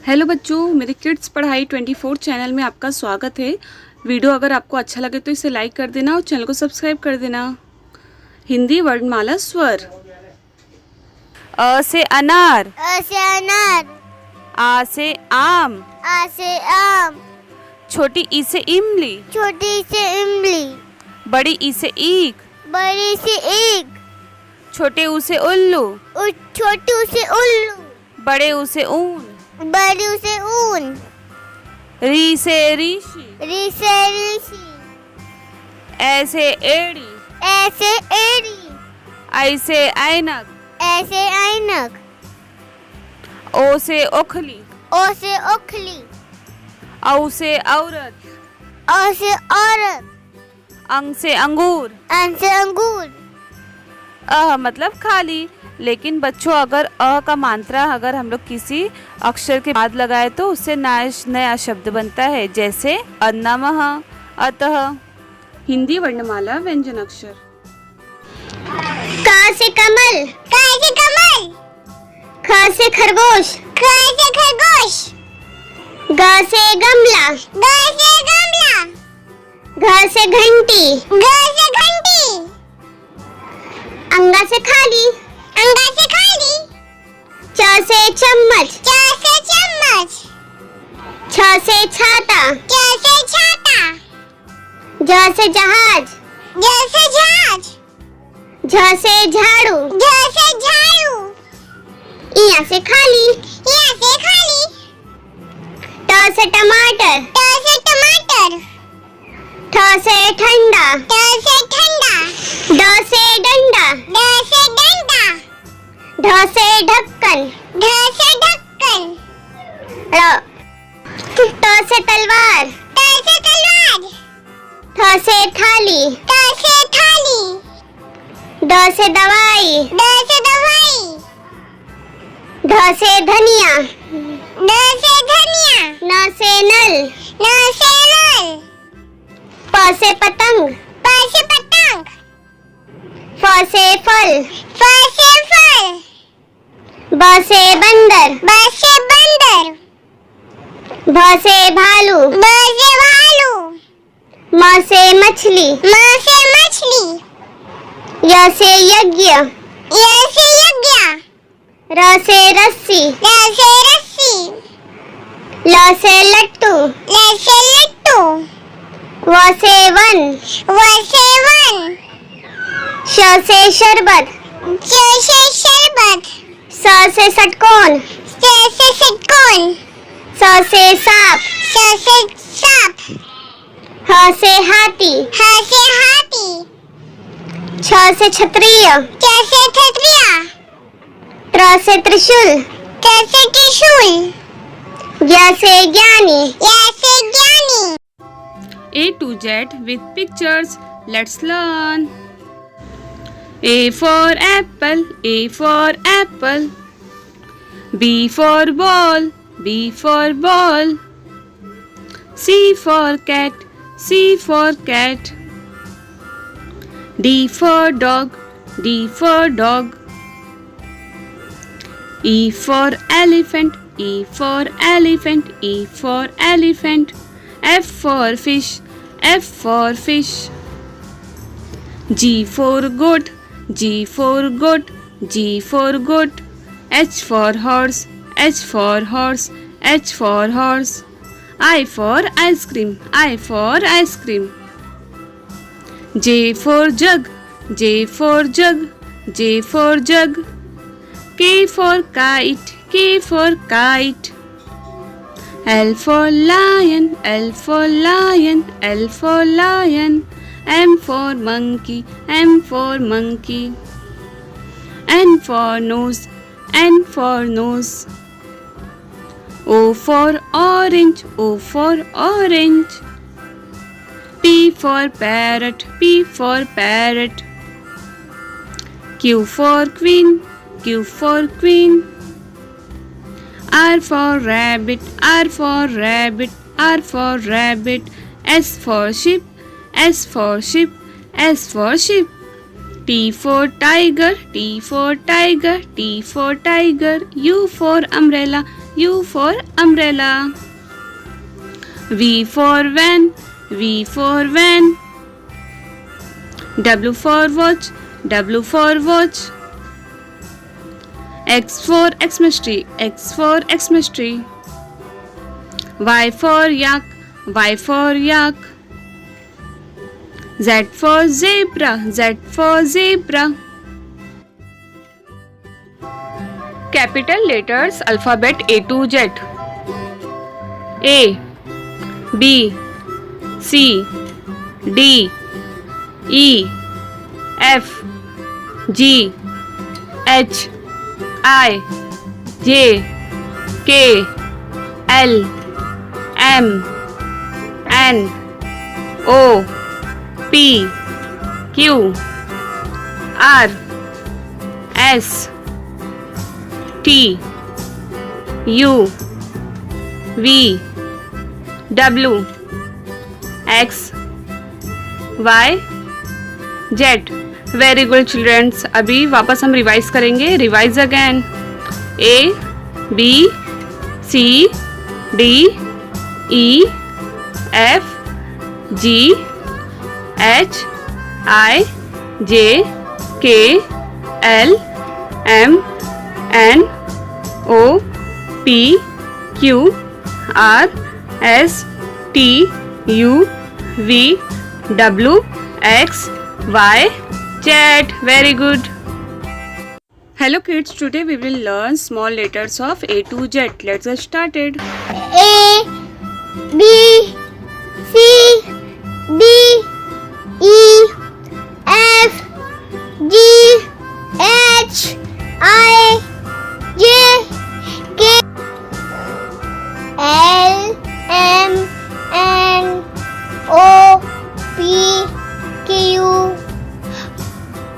Hello बच्चों, मेरे kids पढ़ाई 24 चैनल में आपका स्वागत है। वीडियो अगर आपको अच्छा लगे तो इसे लाइक कर देना और चैनल को सब्सक्राइब कर देना। हिंदी वर्णमाला स्वर। अ से अनार, अ से अनार, आ से आम, आ से आम, छोटी ई से इमली, छोटी से इमली, बड़ी ई से ईख, बड़ी से ईख, छोटे ऊ से उल्लू, छोटू से उल्लू, बड़े ऊ से ऊन, बड़ू से ऊन, री से ऋषि, री से ऋषि, ए से एड़ी, ऐसे एड़ी, आई से ऐनक, ऐसे ऐनक, ओ से ओखली, ओ से ओखली, औ से औरत, औ से औरत, अंग से अंगूर, अं से अंगूर। अ मतलब खाली। लेकिन बच्चों, अगर अ का मात्रा अगर हम लोग किसी अक्षर के बाद लगाए तो उससे नया शब्द बनता है, जैसे अन्नमः, अतः। हिंदी वर्णमाला व्यंजन अक्षर। क से कमल, क से कमल, ख से खरगोश, ख से खरगोश, ग से गमला, ग से गमला, घ से घंटी, घ से घंटी, अंगा से खाली, अंगा से खाली, च से चम्मच, च से चम्मच, छ से छाता, छ से छाता, ज से जहाज, ज से जहाज, झ से झाड़ू, झ से झाड़ू, इया से खाली, इया से खाली, ट से टमाटर, ट से टमाटर, ठ से ठंडा, ठ से ठंडा, ड से डंडा, ड से डंडा, ढ से ढक्कन, ढ से ढक्कन, ट से तलवार, ट से तलवार, थ से थाली, थ से थाली, द से दवाई, द से दवाई, ध से धनिया, ध से धनिया, न से नल, न से नल, प से पतंग, प से पतंग, फ से फल, फ से फल, ब से बंदर, ब से बंदर, भ से भालू, भ से भालू, म से मछली, म से मछली, य से यज्ञ, य से यज्ञ, र से रस्सी, र से रस्सी, ल से लट्टू, ल से लट्टू, व से वन, व से वन, श से शरबत, श से शरबत, स से षटकोण, स से षटकोण, स से सांप, स से सांप, ह से हाथी, ह से हाथी, छ से क्षत्रिय, छ से क्षत्रिय, त्र से त्रिशूल, त्र से त्रिशूल, ज्ञ से ज्ञानी, य से ज्ञानी। A to Z with pictures. Let's learn. A for apple, A for apple. B for ball, B for ball. C for cat, C for cat. D for dog, D for dog. E for elephant, E for elephant, E for elephant. F for fish, F for fish. G for goat, G for goat, G for goat. H for horse, H for horse, H for horse. I for ice cream, I for ice cream. J for jug, J for jug, J for jug. K for kite, K for kite. L for lion, L for lion, L for lion. M for monkey, M for monkey. N for nose, N for nose. O for orange, O for orange. P for parrot, P for parrot. Q for queen, Q for queen. R for rabbit, R for rabbit, R for rabbit. S for sheep, S for sheep, S for sheep. T for tiger, T for tiger, T for tiger. U for umbrella, U for umbrella. V for van, V for van. W for watch, W for watch. X for Xmas tree, X for Xmas tree. Y for yak, Y for yak. Z for zebra, Z for zebra. Capital letters alphabet A to Z. A, B, C, D, E, F, G, H, I, J, K, L, M, N, O, P, Q, R, S, T, U, V, W, X, Y, Z. Very good childrens. अभी वापस हम revise करेंगे. Revise again. A, B, C, D, E, F, G, H, I, J, K, L, M, N, O, P, Q, R, S, T, U, V, W, X, Y, Z. Very good. Hello kids, today we will learn small letters of A to Z. Let's get started. A, B, C, D, E, F, G, H, I, J, K, L, M, N, O, P, Q,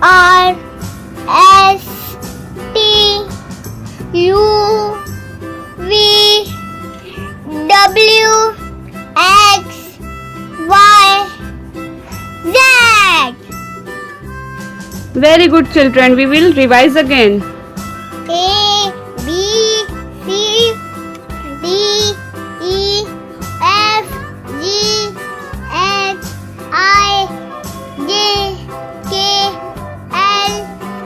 R, S, T, U, V, W, X, Y, Z. Very good children. We will revise again. A, B, C, D, E, F, G, H, I, J, K, L,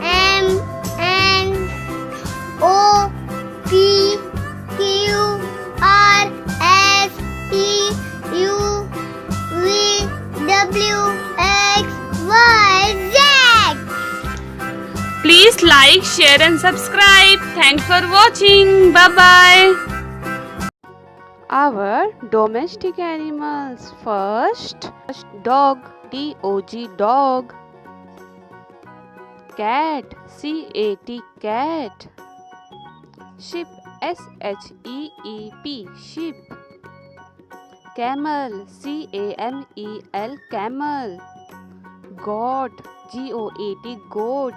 M, N, O, P, Q, R, S, T, U, V, W, X, Y, Z. Please like, share and subscribe. Thanks for watching. Bye bye. Our domestic animals. First, dog. D-O-G, dog. Cat. C-A-T, cat. Sheep. S-H-E-E-P, sheep. Camel. C-A-M-E-L, camel. Goat. G-O-A-T, goat.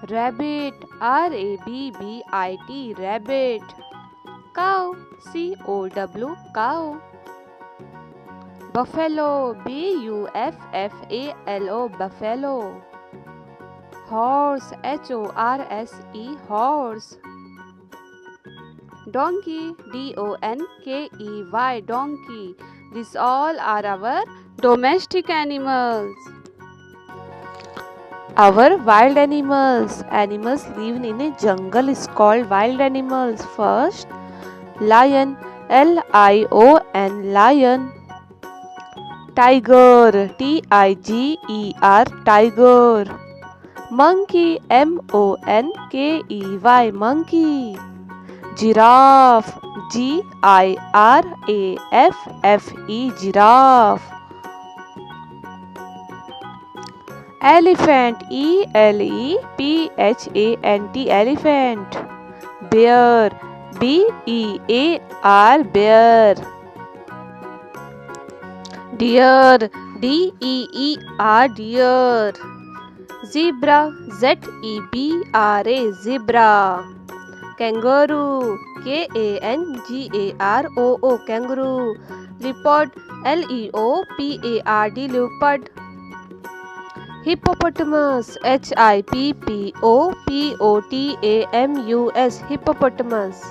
Rabbit. R-A-B-B-I-T, rabbit. Cow. C-O-W, cow. Buffalo. B-U-F-F-A-L-O, buffalo. Horse. H-O-R-S-E, horse. Donkey. D-O-N-K-E-Y, donkey. These all are our domestic animals. Our wild animals. Animals living in a jungle is called wild animals. First, lion. L-I-O-N, lion. Tiger. T-I-G-E-R, tiger. Monkey. M-O-N-K-E-Y, monkey. Giraffe. G-I-R-A-F-F-E, giraffe. Elephant. E-L-E-P-H-A-N-T, elephant. Bear. B-E-A-R, bear. Deer. D-E-E-R, deer. Zebra. Z-E-B-R-A, zebra. Kangaroo. K-A-N-G-A-R-O-O, kangaroo. Leopard. L-E-O-P-A-R-D, leopard. Hippopotamus, HIPPOPOTAMUS, hippopotamus.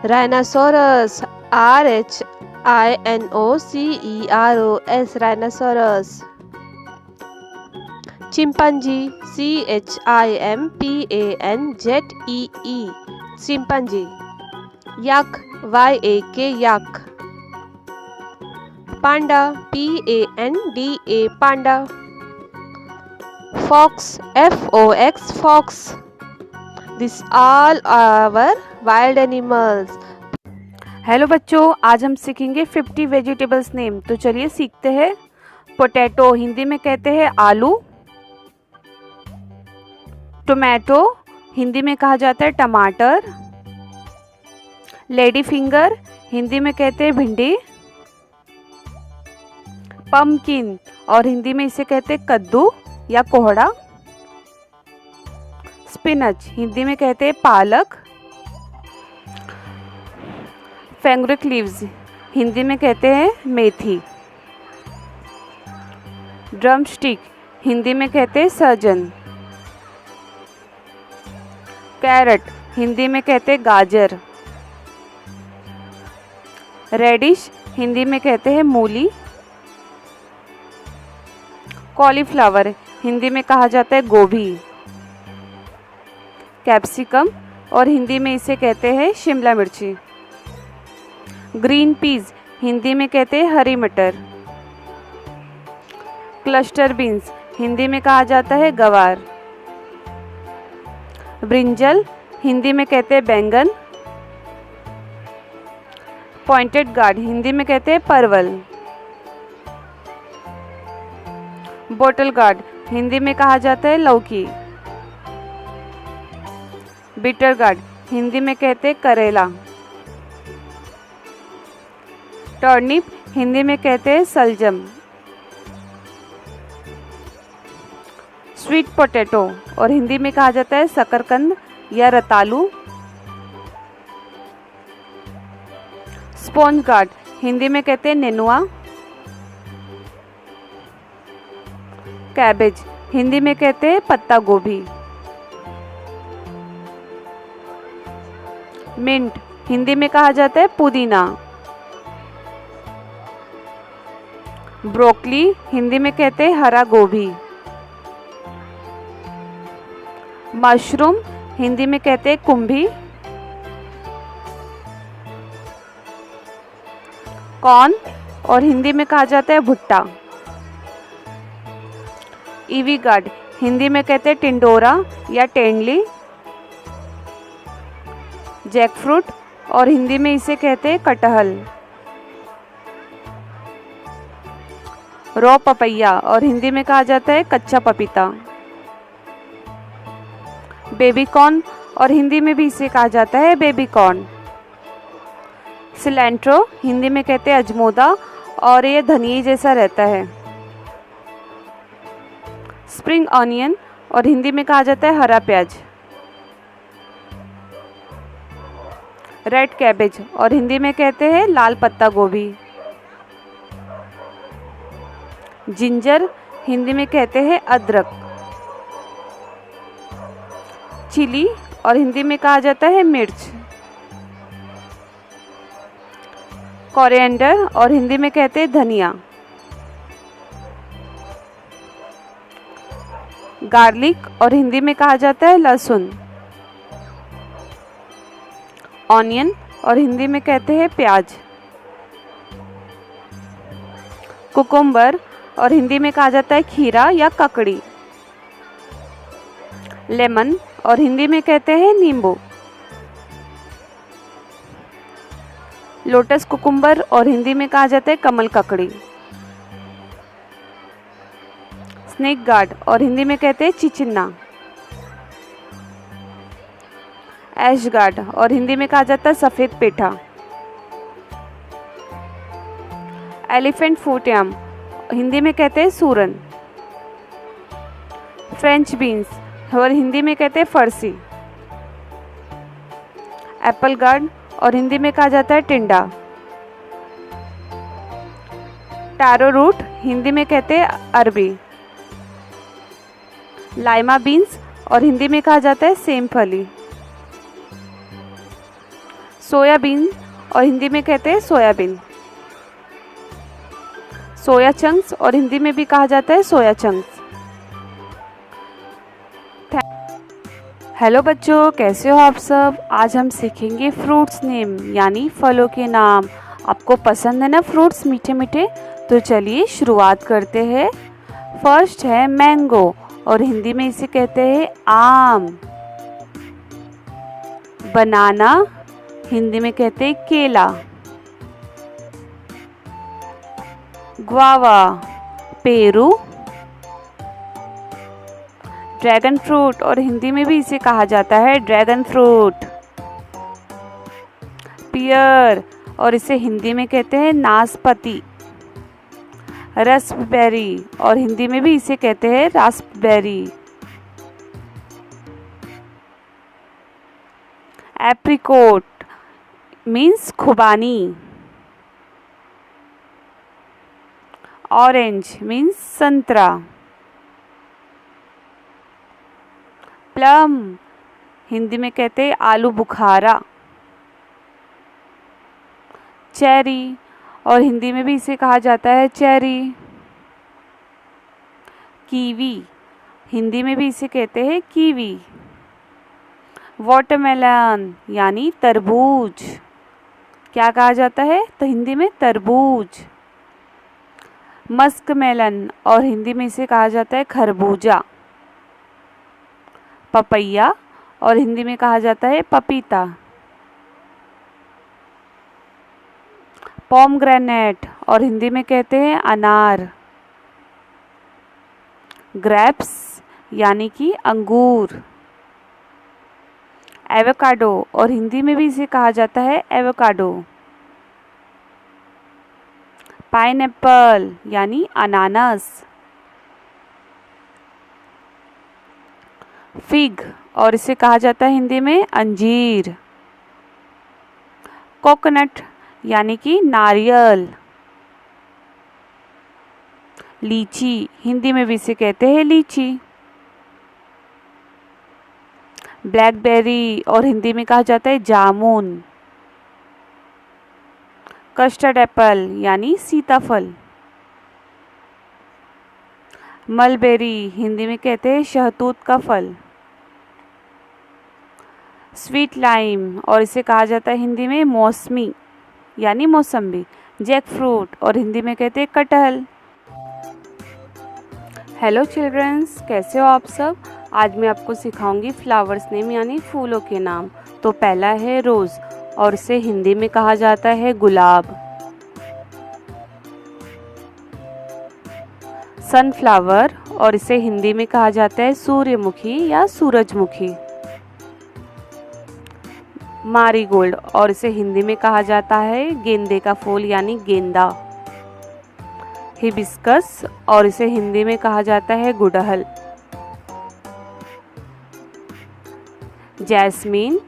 Rhinoceros, RHINOCEROS, rhinoceros. Chimpanzee, CHIMPANZEE, chimpanzee. Yak, YAK, yak. Panda, PANDA, panda. Fox, FOX, fox. This all our wild animals. Hello बच्चों, आज हम सीखेंगे 50 vegetables name. तो चलिए सीखते हैं। Potato Hindi में कहते हैं आलू। टोमेटो हिंदी में कहा जाता है टमाटर। लेडी फिंगर हिंदी में कहते हैं भिंडी। पम्पकिन और हिंदी में इसे कहते हैं कद्दू या कोहड़ा। स्पिनच हिंदी में कहते हैं पालक। फेंग्रिक लीव्स हिंदी में कहते हैं मेथी। ड्रम स्टिक हिंदी में कहते हैं सहजन। कैरेट हिंदी में कहते हैं गाजर। रेडिश हिंदी में कहते हैं मूली। कॉलीफ्लावर हिंदी में कहा जाता है गोभी। कैप्सिकम और हिंदी में इसे कहते हैं शिमला मिर्ची। ग्रीन पीज हिंदी में कहते हैं हरी मटर। क्लस्टर बीन्स हिंदी में कहा जाता है गवार। ब्रिंजल हिंदी में कहते हैं बैंगन। पॉइंटेड गार्ड हिंदी में कहते हैं परवल। बोटल गार्ड हिंदी में कहा जाता है लौकी। बिटर गार्ड हिंदी में कहते हैं करेला। टर्निप हिंदी में कहते हैं सलजम। स्वीट पोटैटो और हिंदी में कहा जाता है शकरकंद या रतालू। स्पॉन्ज गार्ड हिंदी में कहते हैं नेनुआ। कैबेज हिंदी में कहते हैं पत्ता गोभी। मिंट हिंदी में कहा जाता है पुदीना। ब्रोकली हिंदी में कहते हैं हरा गोभी। मशरूम हिंदी में कहते हैं कुंभी। कॉर्न और हिंदी में कहा जाता है भुट्टा। ईवी गार्ड हिंदी में कहते हैं टिंडोरा या टेंडली। जैकफ्रूट और हिंदी में इसे कहते हैं कटहल। रॉ पपैया और हिंदी में कहा जाता है कच्चा पपीता। बेबी कॉर्न और हिंदी में भी इसे कहा जाता है बेबी कॉर्न। सिलेंट्रो हिंदी में कहते हैं अजमोदा और ये धनिया जैसा रहता है। स्प्रिंग ऑनियन और हिंदी में कहा जाता है हरा प्याज। रेड कैबेज और हिंदी में कहते हैं लाल पत्ता गोभी। जिंजर हिंदी में कहते हैं अदरक। चिली और हिंदी में कहा जाता है मिर्च। कोरिएंडर और हिंदी में कहते हैं धनिया। गार्लिक और हिंदी में कहा जाता है लहसुन। ऑनियन और हिंदी में कहते हैं प्याज। कुकुम्बर और हिंदी में कहा जाता है खीरा या ककड़ी। लेमन और हिंदी में कहते हैं नींबू। लोटस कुकुम्बर और हिंदी में कहा जाता है कमल ककड़ी। स्नेक गार्ड और हिंदी में कहते हैं चिचिन्ना। ऐश गार्ड और हिंदी में कहा जाता है सफ़ेद पेठा। एलिफेंट फूट याम हिंदी में कहते हैं सूरन। फ्रेंच बीन्स और हिंदी में कहते हैं फरसी। एप्पल गार्ड और हिंदी में कहा जाता है टिंडा। टैरो रूट हिंदी में कहते हैं अरबी। लाइमा बीन्स और हिंदी में कहा जाता है सेमफली। सोयाबीन और हिंदी में कहते हैं सोयाबीन। सोया चंक्स और हिंदी में भी कहा जाता है सोया चंक्स। हेलो बच्चों, कैसे हो आप सब। आज हम सीखेंगे फ्रूट्स नेम यानी फलों के नाम। आपको पसंद है ना फ्रूट्स, मीठे मीठे? तो चलिए शुरुआत करते हैं। फर्स्ट है मैंगो और हिंदी में इसे कहते हैं आम। बनाना हिंदी में कहते हैं केला। Guava Peru. ड्रैगन फ्रूट और हिंदी में भी इसे कहा जाता है ड्रैगन फ्रूट। पियर और इसे हिंदी में कहते हैं नाशपाती। रास्पबेरी और हिंदी में भी इसे कहते हैं रास्पबेरी। एप्रिकॉट मीन्स खुबानी। ऑरेंज मीन्स संतरा। प्लम हिंदी में कहते हैं आलू बुखारा। चेरी और हिंदी में भी इसे कहा जाता है चेरी। कीवी हिंदी में भी इसे कहते हैं कीवी। वाटरमेलन यानी तरबूज, क्या कहा जाता है तो हिंदी में तरबूज। मस्कमेलन और हिंदी में इसे कहा जाता है खरबूजा। पपैया और हिंदी में कहा जाता है पपीता। पोमग्रेनेट और हिंदी में कहते हैं अनार। ग्रेप्स यानी कि अंगूर। एवोकाडो और हिंदी में भी इसे कहा जाता है एवोकाडो। पाइनएप्पल यानी अनानास। फिग और इसे कहा जाता है हिंदी में अंजीर। कोकोनट यानी कि नारियल। लीची हिंदी में भी इसे कहते हैं लीची। ब्लैकबेरी और हिंदी में कहा जाता है जामुन। कस्टर्ड एप्पल यानी सीताफल। मलबेरी हिंदी में कहते हैं शहतूत का फल। स्वीट लाइम और इसे कहा जाता है हिंदी में मौसमी यानी मौसम्बी। जैक फ्रूट और हिंदी में कहते हैं कटहल। हेलो चिल्ड्रंस, कैसे हो आप सब। आज मैं आपको सिखाऊंगी फ्लावर्स नेम यानी फूलों के नाम। तो पहला है रोज़ और इसे हिंदी में कहा जाता है गुलाब। सनफ्लावर और इसे हिंदी में कहा जाता है सूर्यमुखी या सूरजमुखी। मारीगोल्ड और इसे हिंदी में कहा जाता है गेंदे का फूल यानी गेंदा। हिबिस्कस और इसे हिंदी में कहा जाता है गुड़हल। जैस्मीन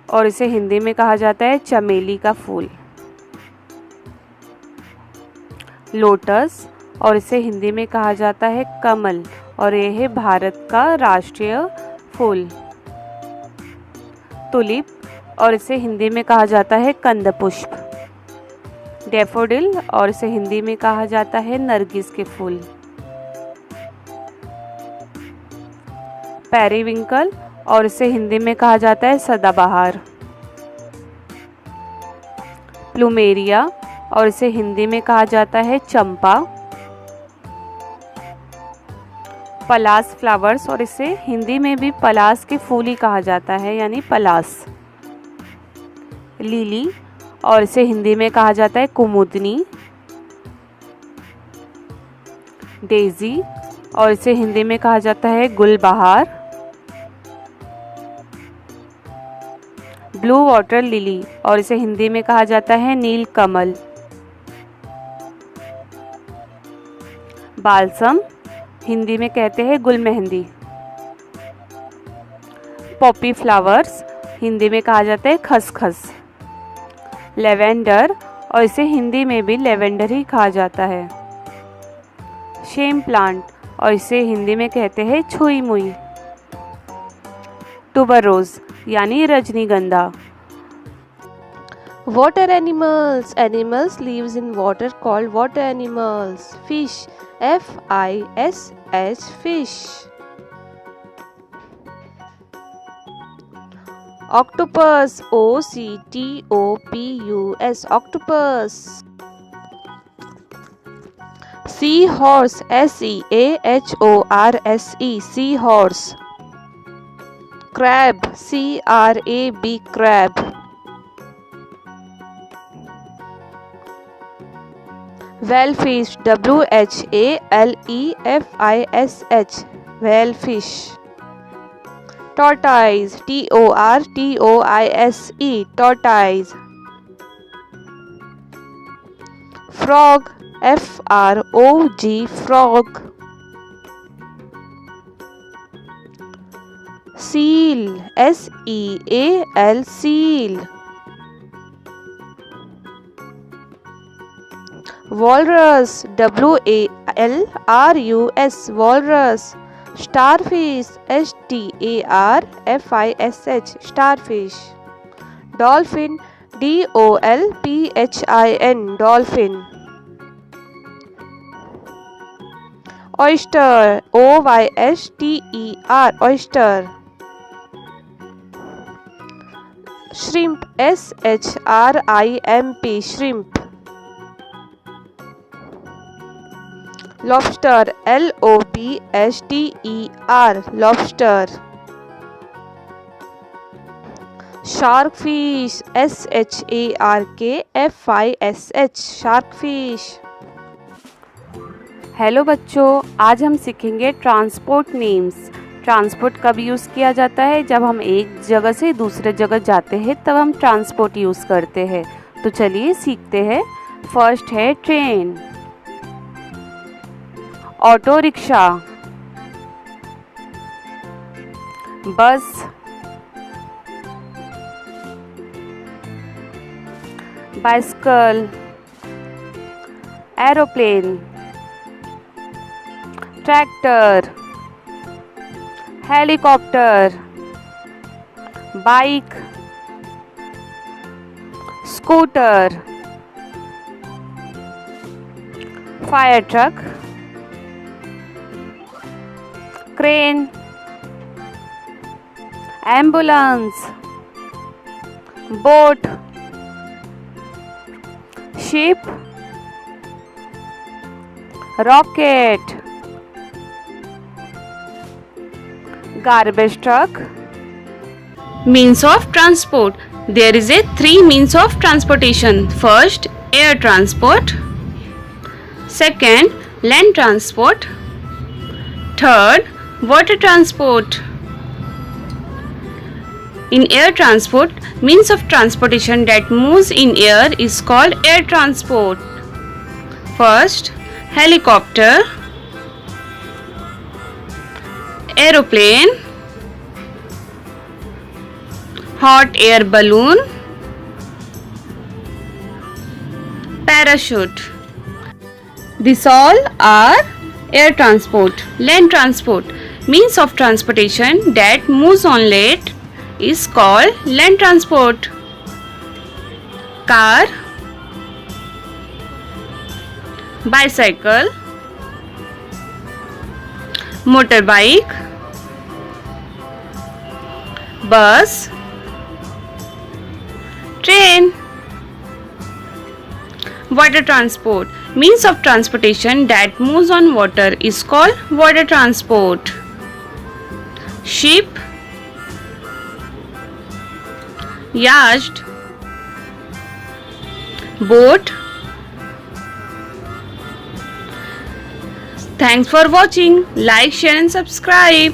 और इसे हिंदी में कहा जाता है चमेली का फूल। लोटस और इसे हिंदी में कहा जाता है कमल और यह है भारत का राष्ट्रीय फूल। टुलिप और इसे हिंदी में कहा जाता है कंदपुष्प। डैफोडिल और इसे हिंदी में कहा जाता है नरगिस के फूल। पेरीविंकल और इसे हिंदी में कहा जाता है सदाबहार। प्लूमेरिया और इसे हिंदी में कहा जाता है चंपा। पलास फ्लावर्स और इसे हिंदी में भी पलास के फूल ही कहा जाता है यानी पलास। लिली और इसे हिंदी में कहा जाता है कुमुदनी। डेजी और इसे हिंदी में कहा जाता है गुलबहार। ब्लू वाटर लिली और इसे हिंदी में कहा जाता है नीलकमल। बालसम हिंदी में कहते हैं गुलमेहंदी। पॉपी फ्लावर्स हिंदी में कहा जाता है खसखस। लेवेंडर और इसे हिंदी में भी लेवेंडर ही कहा जाता है। शेम प्लांट और इसे हिंदी में कहते हैं छुई मुई। टुबरोज यानी रजनीगंधा। Water animals. Animals lives in water called water animals. Fish. Fish. Fish. Octopus. Octopus. Octopus. Seahorse. Seahorse. Seahorse. Crab. Crab. Crab. Whalefish. Whalefish. Whalefish. Tortoise. Tortoise. Tortoise. Frog. Frog. Frog. Seal. Seal. Seal. Walrus. Walrus. Walrus. Starfish. Starfish. Starfish. Dolphin. Dolphin. Dolphin. Oyster. Oyster. Oyster. Shrimp. Shrimp. Shrimp. Lobster. Lobster. Lobster. Sharkfish. Sharkfish. Sharkfish. Hello बच्चों, आज हम सीखेंगे transport names. Transport कब use किया जाता है? जब हम एक जगह से दूसरे जगह जाते हैं तब हम ट्रांसपोर्ट यूज़ करते हैं। तो चलिए सीखते हैं। फर्स्ट है ट्रेन, ऑटो रिक्शा, बस, bicycle, aeroplane, tractor, helicopter, bike, scooter, fire truck, crane, ambulance, boat, ship, rocket, garbage truck. Means of transport. There is a 3 means of transportation. First, air transport. Second, land transport. Third, water transport. In air transport, means of transportation that moves in air is called air transport. First, helicopter, aeroplane, hot air balloon, parachute. These all are air transport. Land transport, means of transportation that moves on land, is called land transport. Car, bicycle, motorbike, bus, train. Water transport, means of transportation that moves on water, is called water transport. Ship, yacht, boat. Thanks for watching. Like, share and subscribe.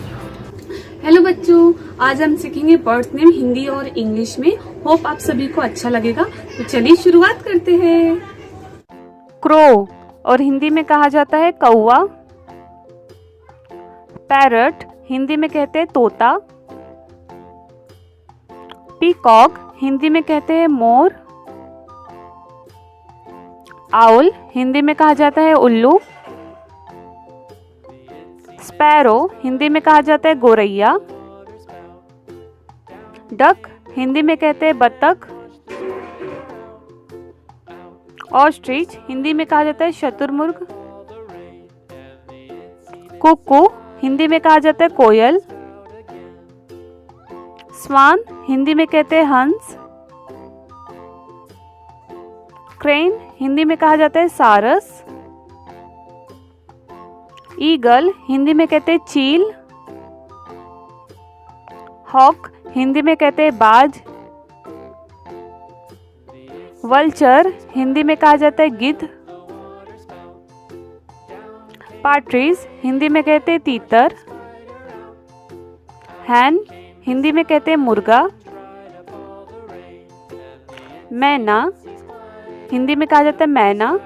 Hello बच्चों, आज हम सीखेंगे bird name Hindi और English में। Hope आप सभी को अच्छा लगेगा। तो चलिए शुरुआत करते हैं। क्रो और हिंदी में कहा जाता है कौवा। पैरट हिंदी में कहते हैं तोता। पीकॉक हिंदी में कहते हैं मोर। आउल हिंदी में कहा जाता है उल्लू। स्पैरो हिंदी में कहा जाता है गोरैया। डक हिंदी में कहते हैं बतख। ऑस्ट्रिच हिंदी में कहा जाता है शुतुरमुर्ग। कुकू हिंदी में कहा जाता है कोयल। स्वान हिंदी में कहते हैं हंस। क्रेन हिंदी में कहा जाता है सारस। ईगल हिंदी में कहते हैं चील। हॉक हिंदी में कहते हैं बाज। वल्चर हिंदी में कहा जाता है गिद्ध। पार्ट्रीज हिंदी में कहते हैं तीतर। हैन हिंदी में कहते हैं मुर्गा। मैना हिंदी में कहा जाता है मैना।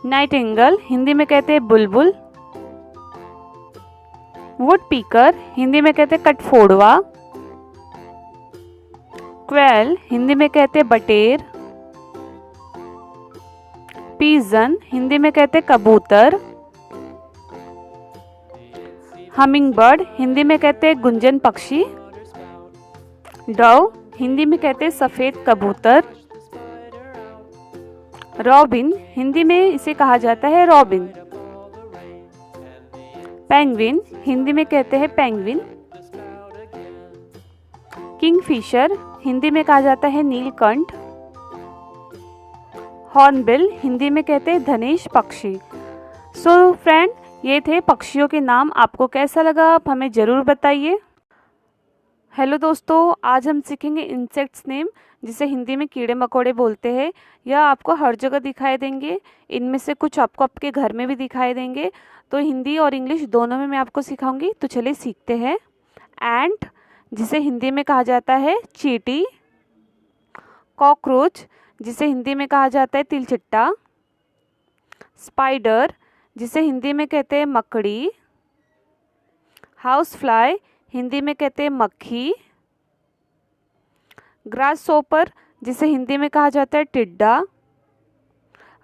नाइटिंगेल हिंदी में कहते हैं बुलबुल। वुड पीकर हिंदी में कहते हैं कटफोड़वा। क्वेल हिंदी में कहते हैं बटेर। पीजन हिंदी में कहते हैं कबूतर। हमिंग बर्ड हिंदी में कहते हैं गुंजन पक्षी। डव हिंदी में कहते हैं सफेद कबूतर। रॉबिन हिंदी में इसे कहा जाता है रॉबिन। पेंगुइन हिंदी में कहते हैं पेंगुइन। किंगफिशर हिंदी में कहा जाता है नीलकंठ। हॉर्नबिल हिंदी में कहते हैं धनेश पक्षी। सो फ्रेंड, ये थे पक्षियों के नाम। आपको कैसा लगा आप हमें ज़रूर बताइए। हेलो दोस्तों, आज हम सीखेंगे इंसेक्ट्स नेम, जिसे हिंदी में कीड़े मकोड़े बोलते हैं। यह आपको हर जगह दिखाई देंगे। इनमें से कुछ आपको आपके घर में भी दिखाई देंगे। तो हिंदी और इंग्लिश दोनों में मैं आपको सिखाऊंगी। तो चलिए सीखते हैं। एंट जिसे हिंदी में कहा जाता है चींटी। कॉकरोच जिसे हिंदी में कहा जाता है तिलचिट्टा। स्पाइडर जिसे हिंदी में कहते हैं मकड़ी। हाउस फ्लाई हिंदी में कहते हैं मक्खी। ग्रासहोपर जिसे हिंदी में कहा जाता है टिड्डा।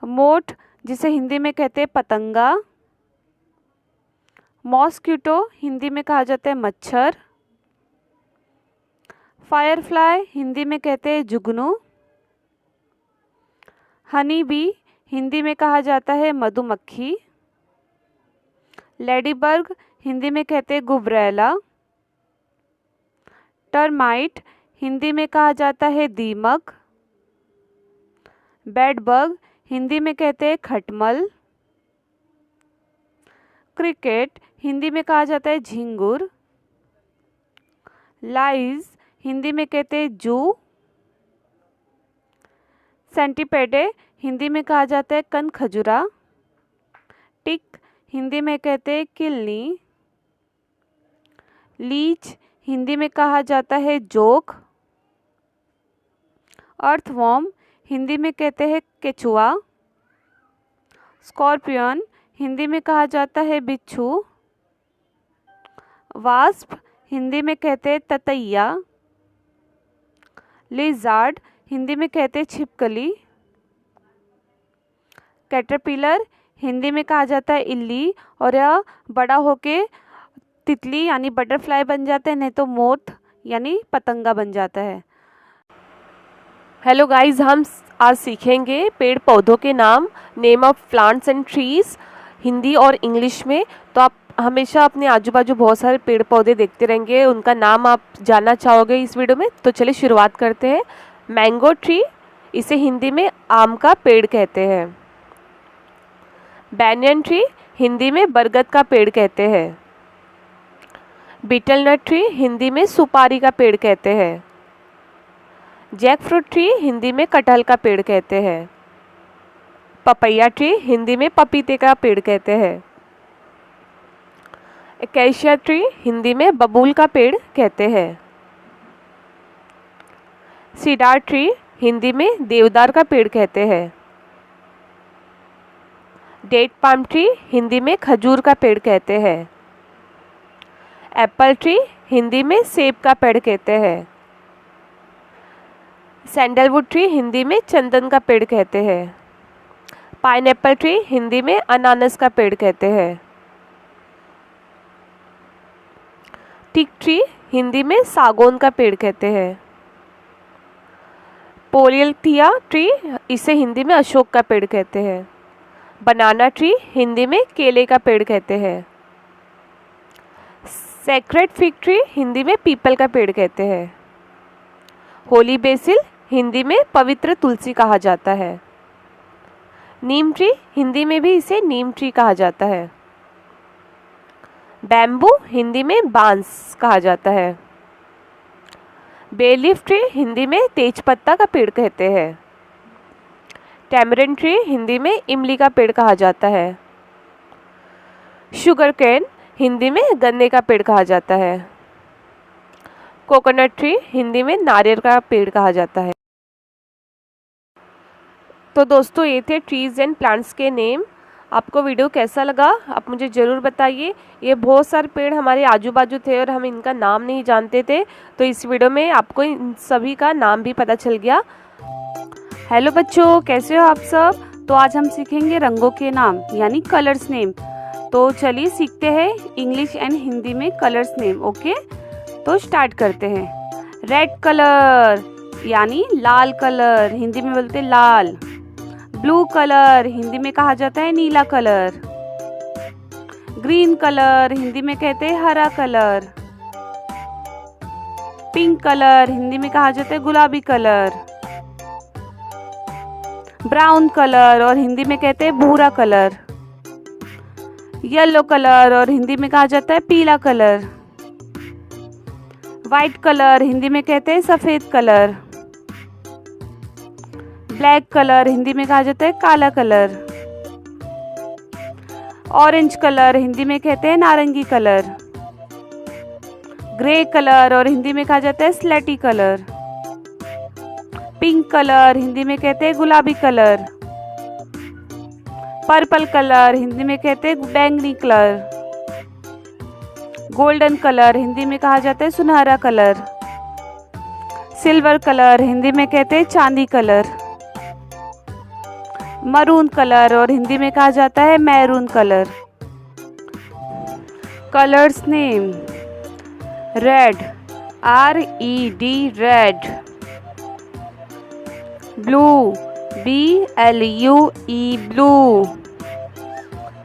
मोथ जिसे हिंदी में कहते हैं पतंगा। मॉस्किटो हिंदी में कहा जाता है मच्छर। फायरफ्लाई हिंदी में कहते हैं जुगनू। हनी बी हिंदी में कहा जाता है मधुमक्खी। लेडीबर्ग हिंदी में कहते हैं गुबरैला। टर्माइट हिंदी में कहा जाता है दीमक। बेडबग हिंदी में कहते हैं खटमल। क्रिकेट हिंदी में कहा जाता है झिंगुर। लाइज हिंदी में कहते हैं जू। सेंटीपेडे हिंदी में कहा जाता है कनखजुरा। टिक हिंदी में कहते हैं किलनी। लीच हिंदी में कहा जाता है जोक। अर्थवॉर्म हिंदी में कहते हैं केचुआ। स्कॉर्पियन हिंदी में कहा जाता है बिच्छू। वास्प हिंदी में कहते हैं ततैया। लिजार्ड हिंदी में कहते हैं छिपकली। कैटरपिलर हिंदी में कहा जाता है इल्ली, और यह बड़ा होके तितली यानी बटरफ्लाई बन जाते हैं, नहीं तो मोथ यानी पतंगा बन जाता है। हेलो गाइस, हम आज सीखेंगे पेड़ पौधों के नाम, name of plants and trees, Hindi और इंग्लिश में। तो आप हमेशा अपने आजू बाजू बहुत सारे पेड़ पौधे देखते रहेंगे, उनका नाम आप जानना चाहोगे इस वीडियो में। तो चलिए शुरुआत करते हैं। मैंगो ट्री, इसे हिंदी में आम का पेड़ कहते हैं। बैनियन ट्री हिंदी में बरगद का पेड़ कहते हैं। बीटल नट ट्री हिंदी में सुपारी का पेड़ कहते हैं। जैक फ्रूट ट्री हिंदी में कटहल का पेड़ कहते हैं। पपैया ट्री हिंदी में पपीते का पेड़ कहते हैं। एकेशिया ट्री हिंदी में बबूल का पेड़ कहते हैं। सीडार ट्री हिंदी में देवदार का पेड़ कहते हैं। डेट पाम ट्री हिंदी में खजूर का पेड़ कहते हैं। एप्पल ट्री हिंदी में सेब का पेड़ कहते हैं। सैंडलवुड ट्री हिंदी में चंदन का पेड़ कहते हैं। पाइनएप्पल ट्री हिंदी में अनानास का पेड़ कहते हैं। टिक ट्री हिंदी में सागौन का पेड़ कहते हैं। पोलियल्थिया ट्री, इसे हिंदी में अशोक का पेड़ कहते हैं। बनाना ट्री हिंदी में केले का पेड़ कहते हैं। सेक्रेड फिग ट्री हिंदी में पीपल का पेड़ कहते हैं। होली बेसिल हिंदी में पवित्र तुलसी कहा जाता है। नीम ट्री हिंदी में भी इसे नीम ट्री कहा जाता है। बैम्बू हिंदी में बांस कहा जाता है। बेलीफ ट्री हिंदी में तेजपत्ता का पेड़ कहते हैं। टैमरिंड ट्री हिंदी में इमली का पेड़ कहा जाता है। शुगर केन हिंदी में गन्ने का पेड़ कहा जाता है। कोकोनट ट्री हिंदी में नारियल का पेड़ कहा जाता है। तो दोस्तों ये थे ट्रीज़ एंड प्लांट्स के नेम। आपको वीडियो कैसा लगा आप मुझे ज़रूर बताइए। ये बहुत सारे पेड़ हमारे आजू बाजू थे और हम इनका नाम नहीं जानते थे, तो इस वीडियो में आपको इन सभी का नाम भी पता चल गया। हेलो बच्चों, कैसे हो आप सब। तो आज हम सीखेंगे रंगों के नाम यानी कलर्स नेम। तो चलिए सीखते हैं इंग्लिश एंड हिंदी में कलर्स नेम। ओके, तो स्टार्ट करते हैं। रेड कलर यानी लाल कलर, हिंदी में बोलते हैं लाल। ब्लू कलर हिंदी में कहा जाता है नीला कलर। ग्रीन कलर हिंदी में कहते हैं हरा कलर। पिंक कलर हिंदी में कहा जाता है गुलाबी कलर। ब्राउन कलर और हिंदी में कहते हैं भूरा कलर। येलो कलर और हिंदी में कहा जाता है पीला कलर। वाइट कलर हिंदी में कहते हैं सफेद कलर। ब्लैक कलर हिंदी में कहा जाता है काला कलर। ऑरेंज कलर हिंदी में कहते हैं नारंगी कलर। ग्रे कलर और हिंदी में कहा जाता है स्लेटी कलर। पिंक कलर हिंदी में कहते हैं गुलाबी कलर। पर्पल कलर हिंदी में कहते हैं बैंगनी कलर। गोल्डन कलर हिंदी में कहा जाता है सुनहरा कलर। सिल्वर कलर हिंदी में कहते हैं चांदी कलर। मरून कलर और हिंदी में कहा जाता है maroon colour. Colours name red, RED red. Blue, BLUE blue.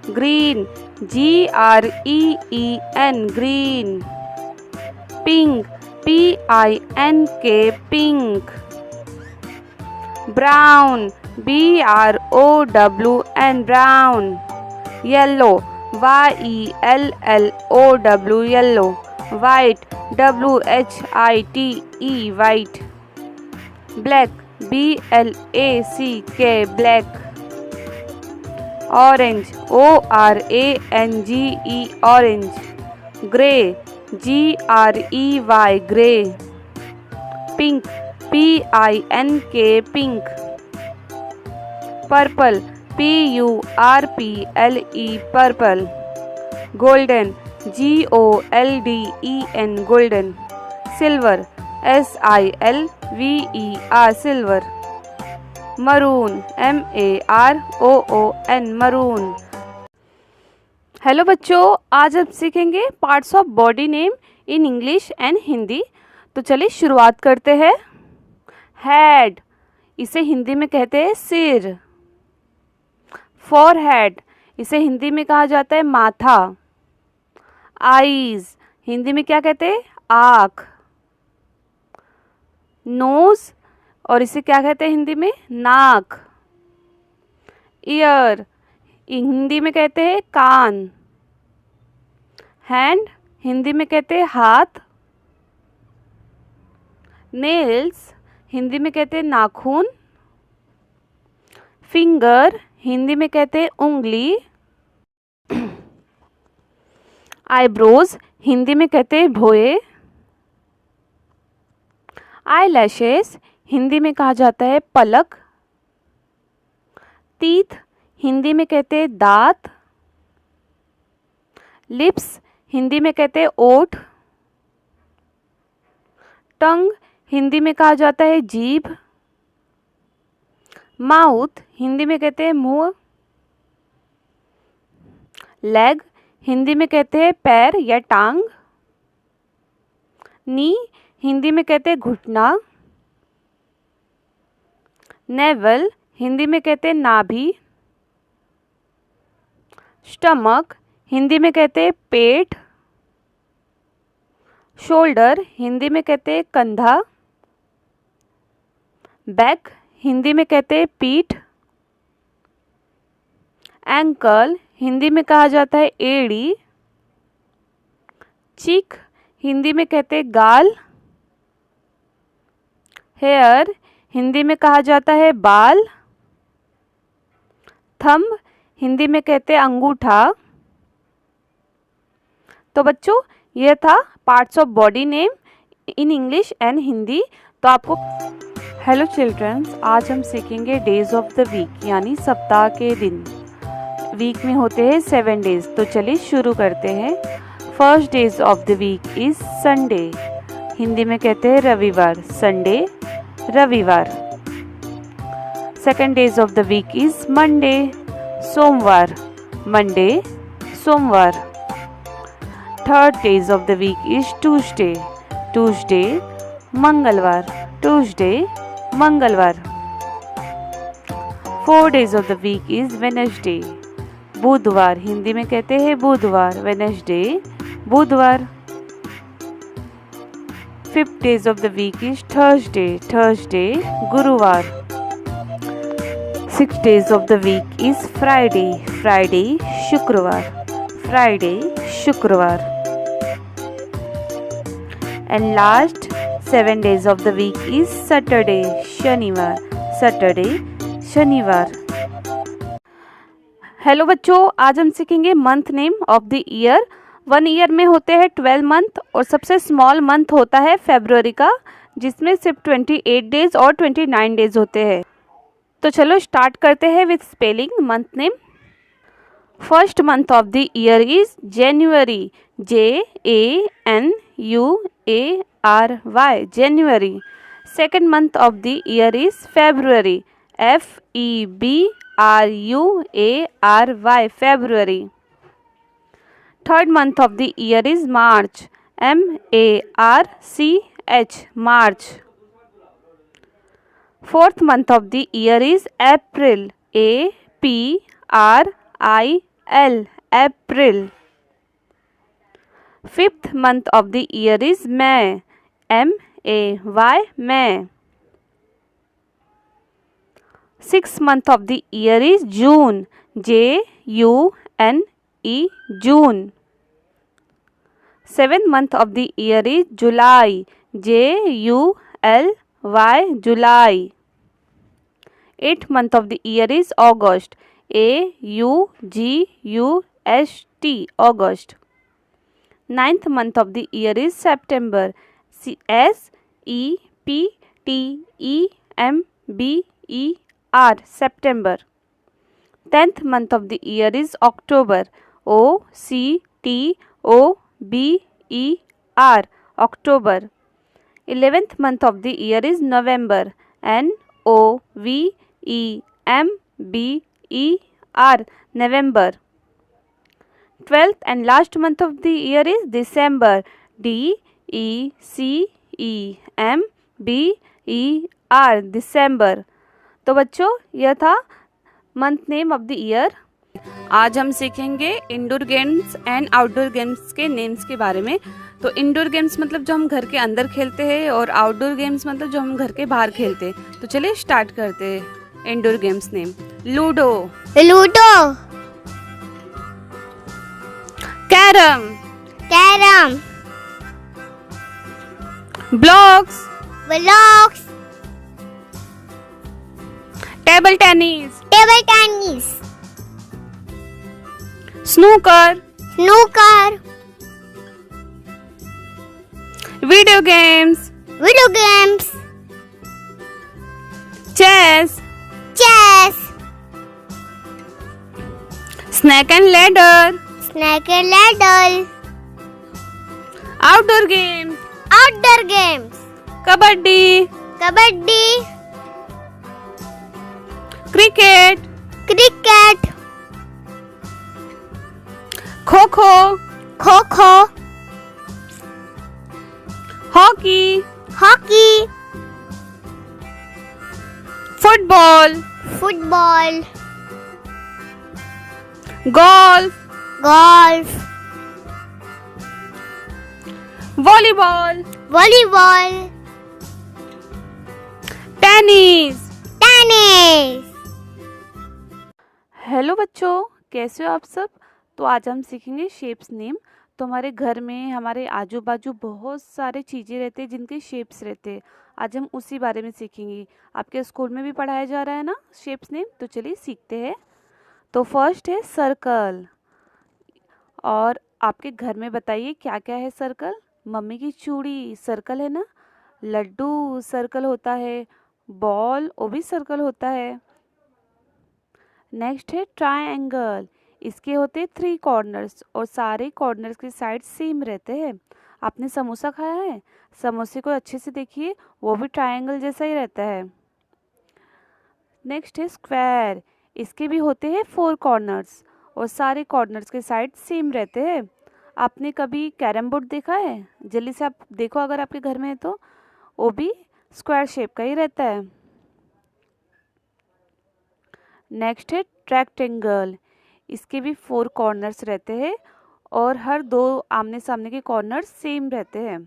Green, GREEN green. Pink, PINK pink. Brown, BROWN brown. Yellow, YELLOW yellow. White, WHITE white. Black, BLACK black. Orange, ORANGE orange. Grey, GREY grey. Pink, PINK pink. Purple, PURPLE purple. Golden, GOLDEN golden. Silver, SILVER silver. Maroon, MAROON maroon. Hello बच्चों, आज हम सीखेंगे parts of body name in English and Hindi. तो चलिए शुरुआत करते हैं। Head, इसे हिंदी में कहते हैं सिर। फॉरहेड, इसे हिंदी में कहा जाता है माथा। आईज, हिंदी में क्या कहते हैं आँख। नोज, और इसे क्या कहते हैं हिंदी में नाक। ईयर, हिंदी में कहते हैं कान। हैंड, हिंदी में कहते हैं हाथ। नेल्स, हिंदी में कहते हैं नाखून। फिंगर, हिंदी में कहते हैं उंगली। आईब्रोज, हिंदी में कहते हैं भौएं। आई लैशेस, हिंदी में कहा जाता है पलक। टीथ, हिंदी में कहते हैं दांत। लिप्स, हिंदी में कहते हैं ओठ। टंग, हिंदी में कहा जाता है जीभ। माउथ, हिंदी में कहते हैं मुंह। लेग, हिंदी में कहते हैं पैर या टांग। नी हिंदी में कहते हैं घुटना। नेवल हिंदी में कहते हैं नाभि। स्टमक हिंदी में कहते हैं पेट। शोल्डर हिंदी में कहते हैं कंधा। बैक हिंदी में कहते हैं पीठ। एंकल हिंदी में कहा जाता है एड़ी। चीक हिंदी में कहते हैं गाल। हेयर हिंदी में कहा जाता है बाल। थंब हिंदी में कहते हैं अंगूठा। तो बच्चों यह था parts of body name in English and Hindi. तो आपको हेलो चिल्ड्रंस, आज हम सीखेंगे डेज ऑफ द वीक यानी सप्ताह के दिन। वीक में होते हैं 7 डेज। तो चलिए शुरू करते हैं। First days of the week is Sunday. Hindi में कहते हैं रविवार। संडे रविवार। Second days of the week is Monday. सोमवार। मंडे सोमवार। Third days of the week is Tuesday. Tuesday मंगलवार। ट्यूसडे मंगलवार। 4 days of the week is Wednesday. बुधवार। हिंदी में कहते हैं बुधवार। वेडनेसडे बुधवार। 5th days of the week is Thursday. Thursday गुरुवार। 6 days of the week is Friday. Friday शुक्रवार। फ्राइडे शुक्रवार। And last 7 days of the week is Saturday. शनिवार। सैटरडे शनिवार। हेलो बच्चों, आज हम सीखेंगे month name of the year. 1 year में होते हैं 12 मंथ और सबसे स्मॉल मंथ होता है फरवरी का, जिसमें सिर्फ 28 डेज और 29 डेज होते हैं। तो चलो स्टार्ट करते हैं with spelling month name. First month of the year is January. JANUARY January. Second month of the year is February. FEBRUARY February. Third month of the year is March. MARCH March. Fourth month of the year is April. APRIL April. Fifth month of the year is May. MAY May. Sixth month of the year is June. JUNE June. Seventh month of the year is July. JULY July. Eighth month of the year is August. AUGUST August. Ninth month of the year is September. SEPTEMBER September. 10th month of the year is October. OCTOBER October. 11th month of the year is November. NOVEMBER November. 12th and last month of the year is December. DECEMBER December. तो बच्चों यह था month name of the year. आज हम सीखेंगे indoor games and outdoor games के names के बारे में। तो इंडोर गेम्स मतलब जो हम घर के अंदर खेलते हैं और आउटडोर गेम्स मतलब जो हम घर के बाहर खेलते हैं। तो चलिए स्टार्ट करते हैं। Indoor games name ludo. Ludo. Carrom. Carrom. Blocks. Blocks. Table tennis. Table tennis. Snooker. Snooker. Video games. Video games. Chess. Chess. Snake and ladder. Snake and ladder. Outdoor games. Outdoor games. Kabaddi. Kabaddi. Cricket. Cricket. Kho kho. Kho kho. Hockey, hockey, football, football, golf, golf, volleyball, volleyball, tennis. Tennis. Hello बच्चों, कैसे हो आप सब। तो आज हम सीखेंगे shapes name. तो हमारे घर में, हमारे आजू बाजू बहुत सारे चीज़ें रहते हैं जिनके शेप्स रहते हैं। आज हम उसी बारे में सीखेंगे। आपके स्कूल में भी पढ़ाया जा रहा है ना शेप्स नेम। तो चलिए सीखते हैं। तो फर्स्ट है सर्कल। और आपके घर में बताइए क्या क्या है सर्कल। मम्मी की चूड़ी सर्कल है ना। लड्डू सर्कल होता है। बॉल वो भी सर्कल होता है। नेक्स्ट है ट्रायंगल। इसके होते हैं 3 कॉर्नर्स और सारे कॉर्नर्स के साइड सेम रहते हैं। आपने समोसा खाया है, समोसे को अच्छे से देखिए, वो भी ट्रायंगल जैसा ही रहता है। नेक्स्ट है स्क्वायर। इसके भी होते हैं 4 कॉर्नर्स और सारे कॉर्नर्स के साइड सेम रहते हैं। आपने कभी कैरम बोर्ड देखा है? जल्दी से आप देखो अगर आपके घर में है तो, वो भी स्क्वायर शेप का ही रहता है। नेक्स्ट है रेक्टेंगल। इसके भी 4 कॉर्नर्स रहते हैं और हर 2 आमने सामने के कॉर्नर्स सेम रहते हैं।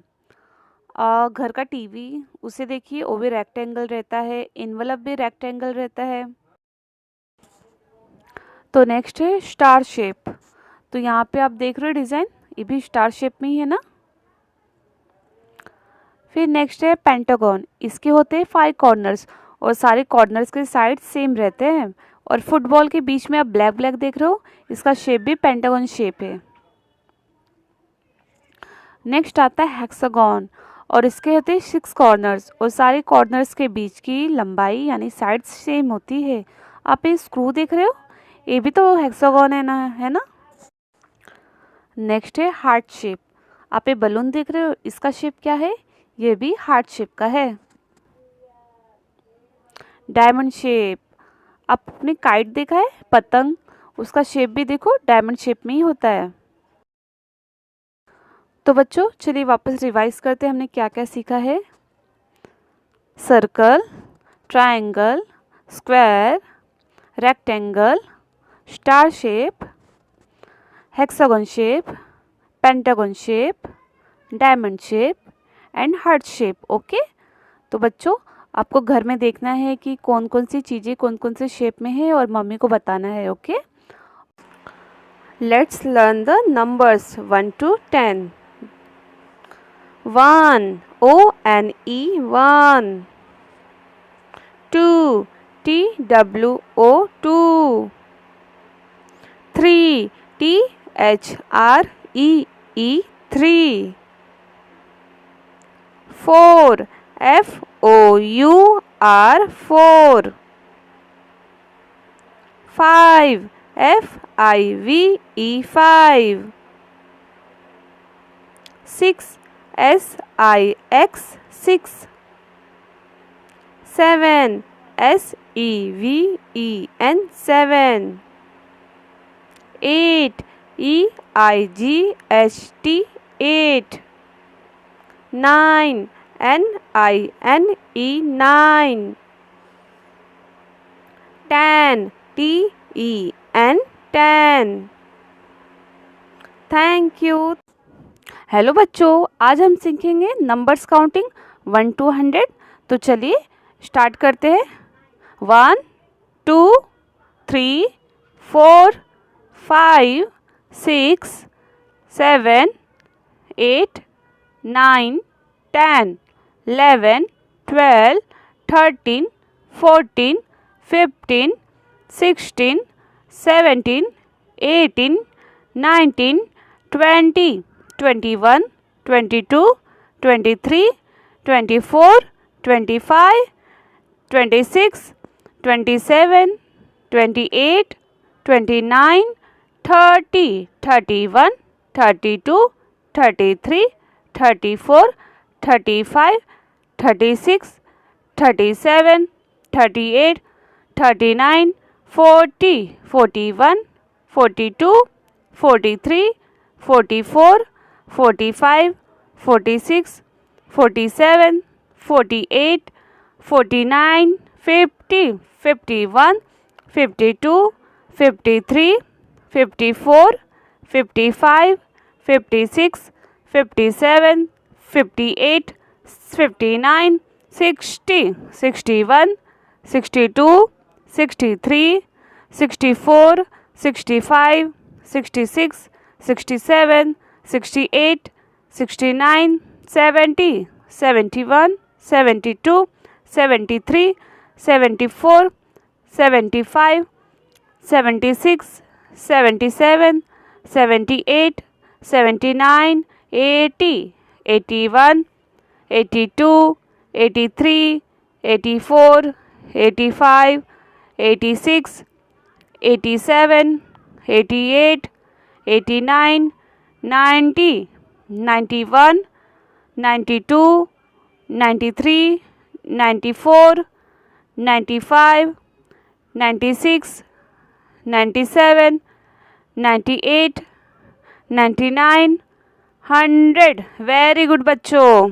घर का टीवी उसे देखिए, वो भी रेक्टेंगल रहता है। इनवलप भी रेक्टेंगल रहता है। तो नेक्स्ट है स्टार शेप। तो यहाँ पे आप देख रहे हो डिज़ाइन, ये भी स्टार शेप में ही है ना। फिर नेक्स्ट है पेंटागन। इसके होते हैं 5 कॉर्नर्स और सारे कॉर्नर्स के साइड सेम रहते हैं। और फुटबॉल के बीच में आप ब्लैक ब्लैक देख रहे हो, इसका शेप भी पेंटागन शेप है। नेक्स्ट आता है हेक्सागन और इसके होते हैं 6 कॉर्नर्स और सारे कॉर्नर्स के बीच की लंबाई यानी साइड सेम होती है। आप ये स्क्रू देख रहे हो, ये भी तो हेक्सागन है ना। नेक्स्ट है हार्ट शेप। आप ये बलून देख रहे हो, इसका शेप क्या है? ये भी हार्ट शेप का है। Diamond shape. आपने काइट देखा है, पतंग, उसका शेप भी देखो डायमंड शेप में ही होता है। तो बच्चों चलिए वापस रिवाइज करते हैं हमने क्या क्या सीखा है। Circle, triangle, square, rectangle, star shape, hexagon shape, pentagon shape, diamond shape and heart shape. Okay. तो बच्चों आपको घर में देखना है कि कौन कौन सी चीज़ें कौन कौन से शेप में है और मम्मी को बताना है। Okay. Let's learn the numbers 1 to 10। 1 ONE 1, 2 TWO 2, 3 THREE 3, 4 FOUR 4, 5 FIVE 5, 6 SIX 6, 7 SEVEN 7, 8 EIGHT 8, 9 NINE 9, 10 TEN 10। Thank you. Hello बच्चों, आज हम सीखेंगे नंबर्स काउंटिंग 1 to 100। तो चलिए स्टार्ट करते हैं। 1 2 3 4 5 6 7 8 9 10 11 12 13 14 15 16 17 18 19 20 21 22 23 24 25 26 27 28 29 30 31 32 33 34 35 36 37 38 39 40 41 42 43 44 45 46 47, 48, 49, 50, 51, 52, 53, 54, 55, 56, 57, 58, 59, 60, 61, 62, 63, 64, 65, 66, 67, 68, 69, 70, 71, 72, 73, 74, 75, 76, 77, 78, 79, 80, 81, 82, 83, 84, 85, 86, 87, 88, 89, 90, 91, 92, 93, 94, 95, 96, 97, 98, 99, 100। वेरी गुड बच्चों,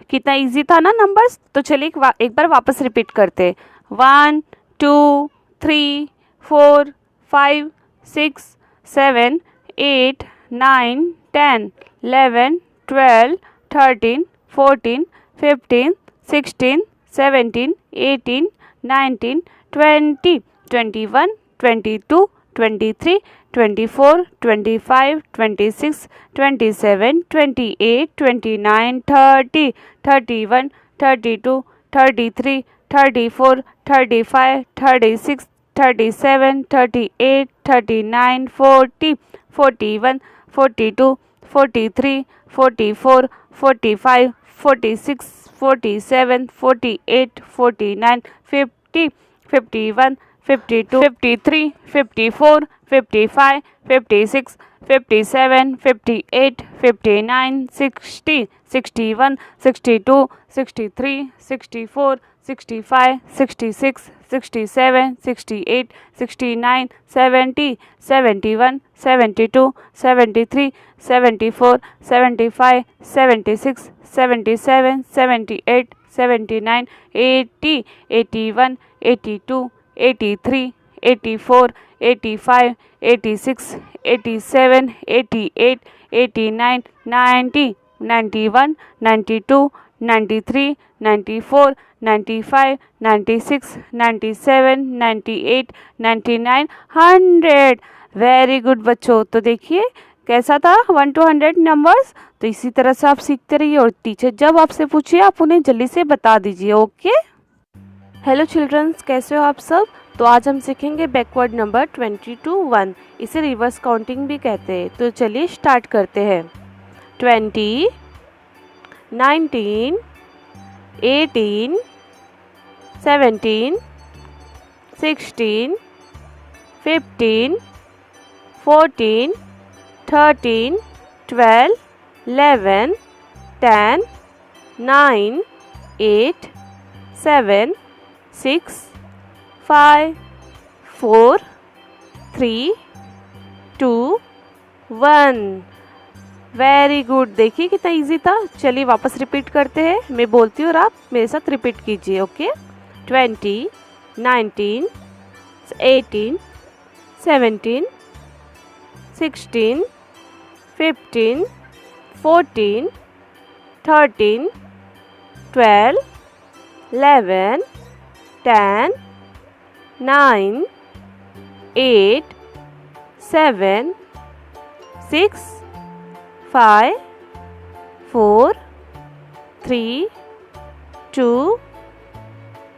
कितना इजी था ना नंबर्स। तो चलिए एक बार वापस रिपीट करते। 1, 2, 3, 4, 5, 6, 7, 8, 9, 10, 11, 12, 13, 14, 15, 16, 17, 18, 19, 20, 21, 22, 23, 24, 25, 26, 27, 28, 29, 30, 31, 32, 33, 34, 35, 36, 37, 38, 39, 40, 41, 42, 43, 44, 45, 46, 47, 48, 49, 50, 51, 52, 53, 54, 55, 56, 57, 58, 59, 60, 61, 62, 63, 64, 65, 66, 67, 68, 69, 70, 71, 72, 73, 74, 75, 76, 77, 78, 79, 80, 81, 82, 83, 84, 85, 86, 87, 88, 89, 90, 91, 92, 93, 94, 95, 96, 97, 98, 99, 100। वेरी गुड बच्चों। तो देखिए कैसा था 1 to 100 नंबर्स। तो इसी तरह से आप सीखते रहिए और टीचर जब आपसे पूछिए आप उन्हें जल्दी से बता दीजिए। ओके। हेलो चिल्ड्रंस, कैसे हो आप सब। तो आज हम सीखेंगे बैकवर्ड नंबर 20 to 1। इसे रिवर्स काउंटिंग भी कहते हैं। तो चलिए स्टार्ट करते हैं। 20, 19, 18, 17, 16, 15, 14, 13, 12, 11, 10, 9, 8, 7, 6, 5, 4, 3, 2, 1। Very good. देखिए कितना इजी था। चलिए वापस रिपीट करते हैं। मैं बोलती हूँ और आप मेरे साथ रिपीट कीजिए। ओके। 20, 19, 18, 17, 16, 15, 14, 13, 12, 11, 10, 9, 8, 7, 6, 5, 4, 3, 2,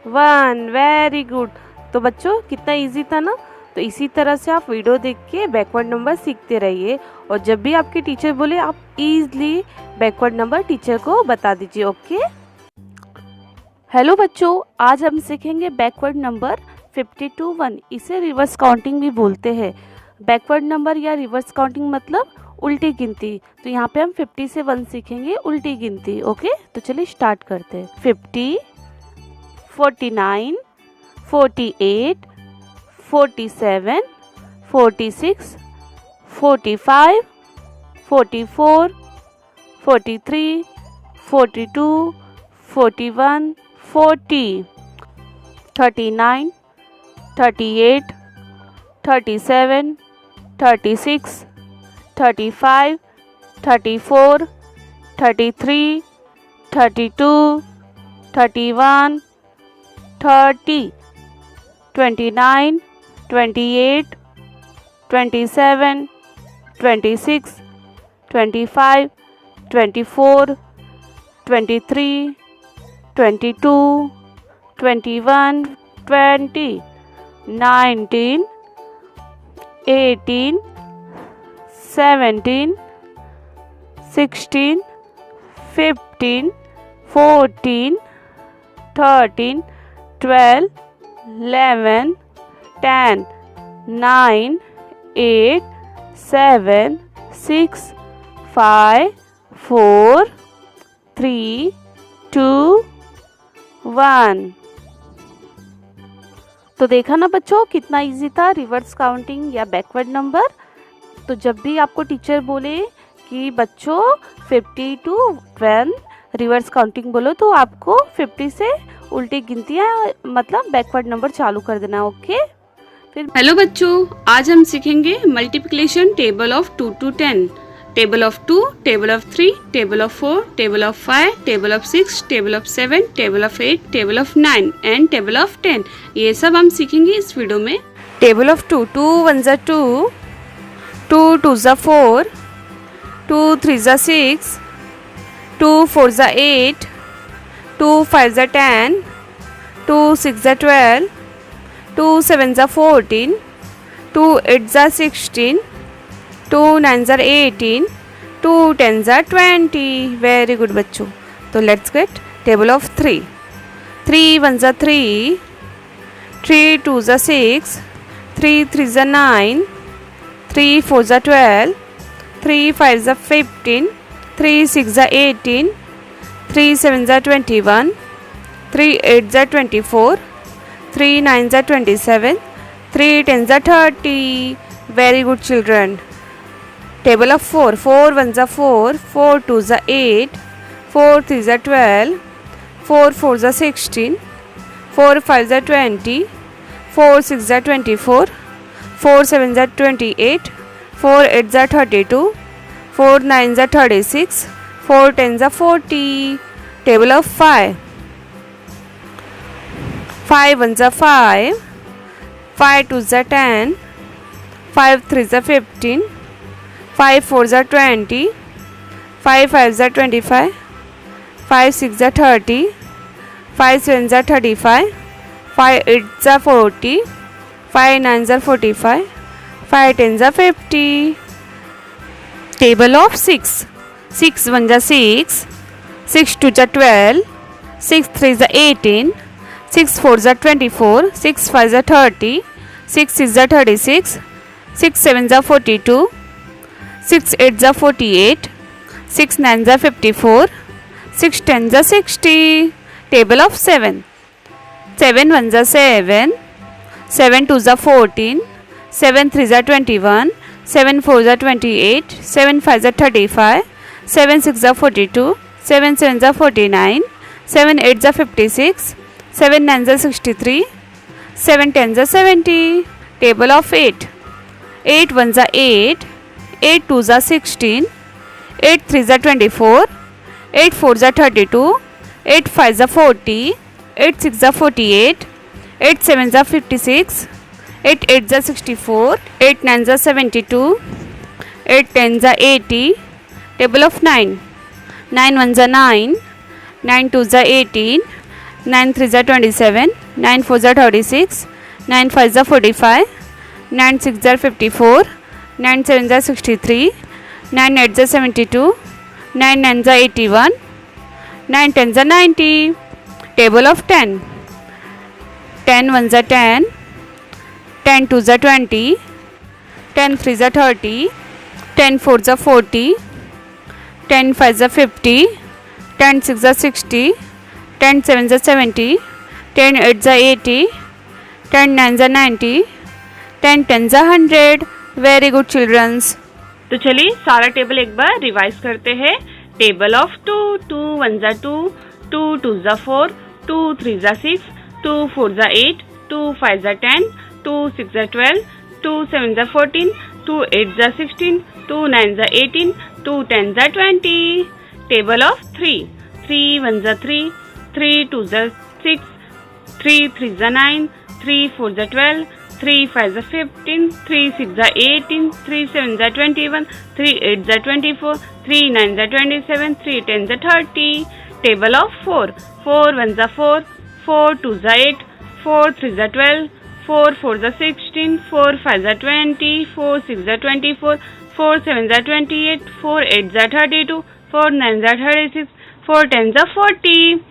1। Very good. तो बच्चों कितना इजी था ना। तो इसी तरह से आप वीडियो देख के बैकवर्ड नंबर सीखते रहिए और जब भी आपके टीचर बोले आप इजीली बैकवर्ड नंबर टीचर को बता दीजिए। ओके। हेलो बच्चों, आज हम सीखेंगे बैकवर्ड नंबर 50 to 1। इसे रिवर्स काउंटिंग भी बोलते हैं। बैकवर्ड नंबर या रिवर्स काउंटिंग मतलब उल्टी गिनती। तो यहाँ पे हम 50 से 1 सीखेंगे उल्टी गिनती। ओके। तो चलिए स्टार्ट करते हैं। 50, 49, 48, 47, 46, 45, 44, 43, 42, 41, 40, 39, 38, 37, 36, 35, 34, 33, 32, 31, 30, 29, 28, 27, 26, 25, 24, 23, 22, 21, 20, 19, 18, 17, 16, 15, 14, 13, 12, 11, 10, 9, 8, 7, 6, 5, 4, 3, 2, 1। तो देखा ना बच्चों कितना इजी था रिवर्स काउंटिंग या बैकवर्ड नंबर। तो जब भी आपको टीचर बोले कि बच्चों 50 to 1 रिवर्स काउंटिंग बोलो तो आपको 50 से उल्टी गिनतियाँ मतलब बैकवर्ड नंबर चालू कर देना। ओके फिर हेलो बच्चों, आज हम सीखेंगे multiplication table of 2 to 10, table of 2, table of 3, table of 4, table of 5, table of 6, table of 7, table of 8, table of 9 and table of 10। ये सब हम सीखेंगे इस वीडियो में। टेबल ऑफ 2, 2 1 जा 2, 2 2 जा 4, 2 3 जा 6, 2 4 जा 8, 2 5 जा 10, 2 6 जा 12, 2 7 जा 14, 2 8 जा 16, 2 9 जा 18, 2 10 जा 20। वेरी गुड बच्चों। तो लेट्स गेट टेबल ऑफ 3, 3 1 जा 3, 3 2 जा 6, 3 3 जा 9, 3 4 जा 12, 3 5 जा 15, 3 6 जा 18, 3 7 जा 21, 3 8 जा 24, 3 9 जा 27, 3 10 जा 30। Very good children. Table of 4, 4 1 जा 4, 4 2 जा 8, 4 3 जा 12, 4 4 जा 16, 4 5 जा 20, 4 6 जा 24, 4 7 जा 28, 4 8 जा 32, 4 9 जा 36, 4 10 जा 40। टेबल ऑफ 5, 5 1 जा 5, 5 2 जा 10, 5 3 जा 15, 5 4 जा 20, 5 5 जा 25, 5 6 जा 30, 5 7 जा 35, 5 8 जा 40, 5 9 जा 45, 5 10 जा 50। टेबल ऑफ 6, 6 1 जा 6, 6 2 जा 12, 6 3 जा 18, 6 4 जा 24, 6 5 जा 30, 6 6 जा 36, 6 7 जा 42, 6 8 जा 48, 6 9 जा 54, 6 10 जा 60। टेबल ऑफ 7, 7 1 जा 7, 7 2 जा 14, 7 3 जा 21, 7 4 जा 28, 7 5 जा 35, 7 6 जा 42, 7 7 जा 49, 7 8 जा 56, 7 9 जा 63, 7 10 जा 70। टेबल ऑफ 8, 8 1 जा 8, 8 2 जा 16, 8 3 जा 24, 8 4 जा 32, 8 5 जा 40, 8 6 जा 48, 8 7 जा 56, 8 8 जा 64, 8 9 जा 72, 8 10 जा 80। टेबल ऑफ 9, 9 1 जा 9, 9 2 जा 18, 9 3 जा 27, 9 4 जा 36, 9 5 जा 45, 9 6 जा 54, 9 7 जा 63, 9 8 जा 72, 9 9 जा 81, 9 10 जा 90। टेबल ऑफ 10, 10 1 जा 10, 10 2 जा 20, 10 3 जा 30, 10 4 जा 40, 10 5 जा 50, 10 6 जा 60, 10 7 जा 70, 10 8 जा 80, 10 9 जा 90, 10 10 जा 100। Very good childrens. तो चलिए सारा टेबल एक बार रिवाइज करते हैं। Table of 2. 2 ones are 2, 2 twos are 4, 2 threes are 6, 2 fours are 8, 2 fives are 10, 2 sixes are 12, 2 sevens are 14, 2 eights are 16, 2 nines are 18, 2 tens are 20. Table of 3. 3 ones are 3, 3 twos are 6, 3 threes are 9, 3 fours are 12, 3 fives are 15, 3 sixes are 18, 3 sevens are 21, 3 eights are 24, 3 nines are 27, 3 tens are 30. Table of 4. 4 ones are 4, 4 twos are 8, 4 threes are 12, 4 fours are 16, 4 fives are 20, 4 sixes are 24, 4 sevens are 28, 4 eights are 32, 4 nines are 36, 4 tens are 40.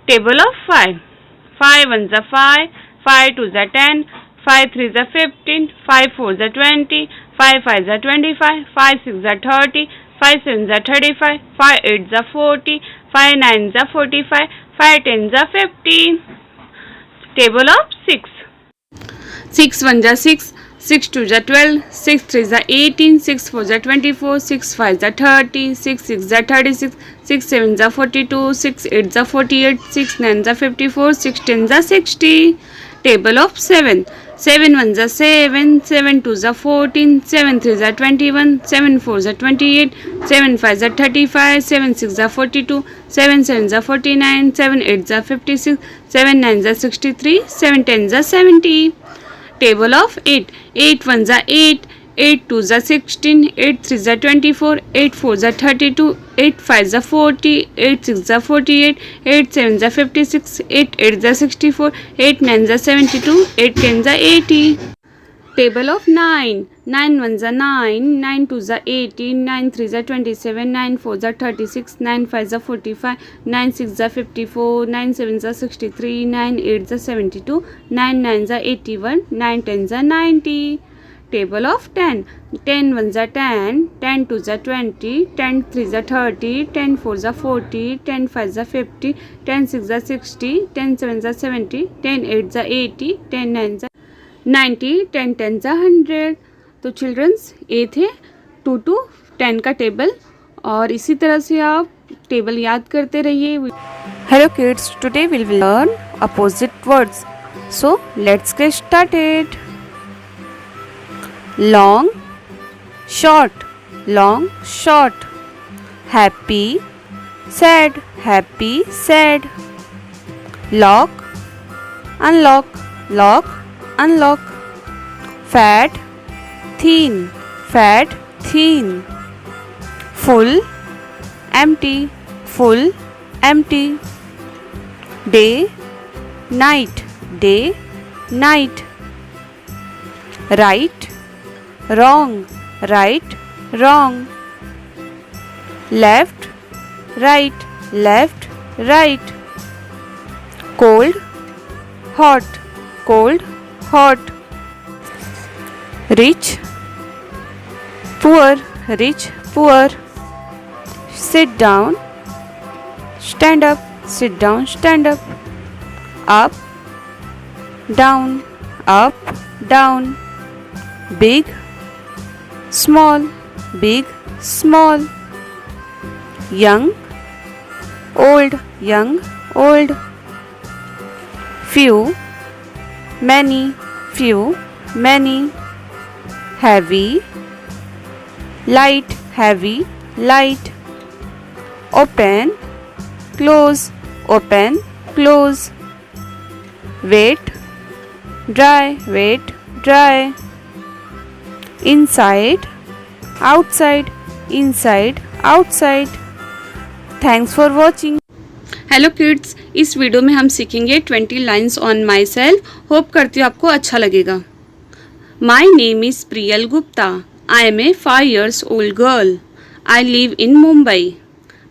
Table of 5. 5 ones are 5, 5 twos are 10, 5 threes are 15, 5 fours are 20, 5 fives are 25, 5 sixes are 30, 5 sevens are 35, 5 eights are 40, 5 nines are 45, 5 tens are 50. Table of 6. 6 ones are 6, 6 twos are 12, 6 threes are 18, 6 fours are 24, 6 fives are 30, 6 sixes are 36, 6 sevens are 42, 6 eights are 48, 6 nines are 54, 6 tens are 60. Table of 7. 7 ones are 7, 7 twos are 14, 7 threes are 21, 7 fours are 28, 7 fives are 35, 7 sixes are 42, 7 sevens are 49, 7 eights are 56, 7 nines are 63, 7 tens are 70. Table of 8. 8 ones are 8, 8 twos are 16, 8 threes are 24, 8 fours are 32, 8 fives are 40, 8 sixes are 48, 8 sevens are 56, 8 eights are 64, 8 nines are 72, 8 tens are 80. Table of 9. 9 ones are 9, 9 twos are 18, 9 threes are 27, 9 fours are 36, 9 fives are 45, 9 sixes are 54, 9 sevens are 63, 9 eights are 72, 9 nines are 81, 9 tens are 90. Table of 10. 10 ones are 10, 10 twos are 20, 10 threes are 30, 10 fours are 40, 10 fives are 50, 10 sixes are 60, 10 sevens are 70, 10 eights are 80, 10 nines are 90, 10 tens are 100. तो children's ये थे 2 to 10 का table और इसी तरह से आप table याद करते रहिए. Hello kids, today we will learn opposite words. So let's get started. Long, short, long, short. Happy, sad, happy, sad. Lock, unlock, lock, unlock. Fat, thin, fat, thin. Full, empty, full, empty. Day, night, day, night. Right, wrong, right, wrong. Left, right, left, right. Cold, hot, cold, hot. Rich, poor, rich, poor. Sit down, stand up, sit down, stand up. Up, down, up, down. Big, small, big, small. Young, old, young, old. Few, many, few, many. Heavy, light, heavy, light. Open, close, open, close. Wet, dry, wet, dry. Inside, outside, inside, outside. Thanks for watching. Hello kids, इस video में हम सीखेंगे 20 lines on myself. Hope करती हूँ आपको अच्छा लगेगा. My name is Priyal Gupta. I am a 5 years old girl. I live in Mumbai.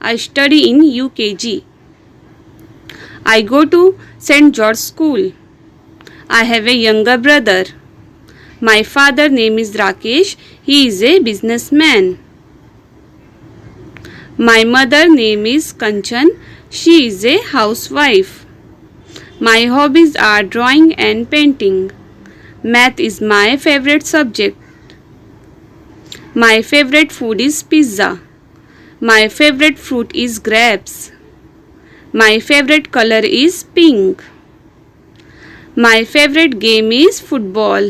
I study in UKG. I go to Saint George school. I have a younger brother. My father name is Rakesh. He is a businessman. My mother name is Kanchan. She is a housewife. My hobbies are drawing and painting. Math is my favorite subject. My favorite food is pizza. My favorite fruit is grapes. My favorite color is pink. My favorite game is football.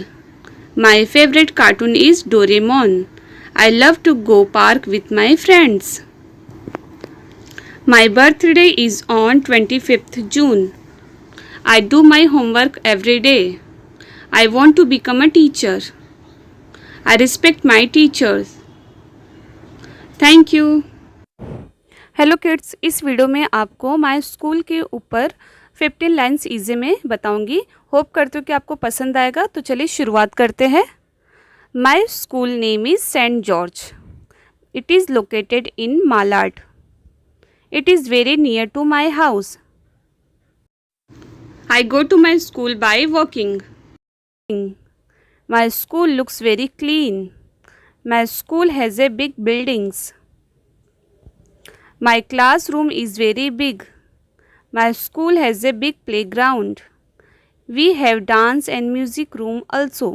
My favorite cartoon is Doraemon. I love to go park with my friends. My birthday is on 25th June. I do my homework every day. I want to become a teacher. I respect my teachers. Thank you. Hello kids, इस video में आपको my school के ऊपर 15 lines easy में बताऊंगी। Hope करती हूँ कि आपको पसंद आएगा। तो चलिए शुरुआत करते हैं। My school name is Saint George. It is located in Malad. It is very near to my house. I go to my school by walking. My school looks very clean. My school has a big buildings. My classroom is very big. My school has a big playground. We have dance and music room also.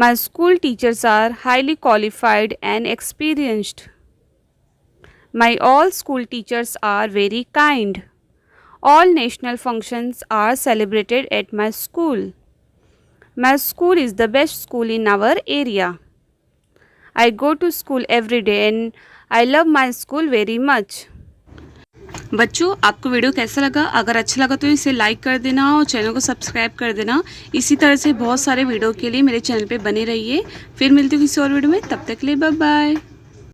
My school teachers are highly qualified and experienced. My all school teachers are very kind. All national functions are celebrated at my school. My school is the best school in our area. I go to school every day and I love my school very much. बच्चों, आपको video कैसा लगा? अगर अच्छा लगा तो इसे like कर देना और चैनल को सब्सक्राइब कर देना। इसी तरह से बहुत सारे वीडियो के लिए मेरे चैनल पे बने रहिए। फिर मिलती हूँ किसी और वीडियो में, तब तक के लिए बाय बाय।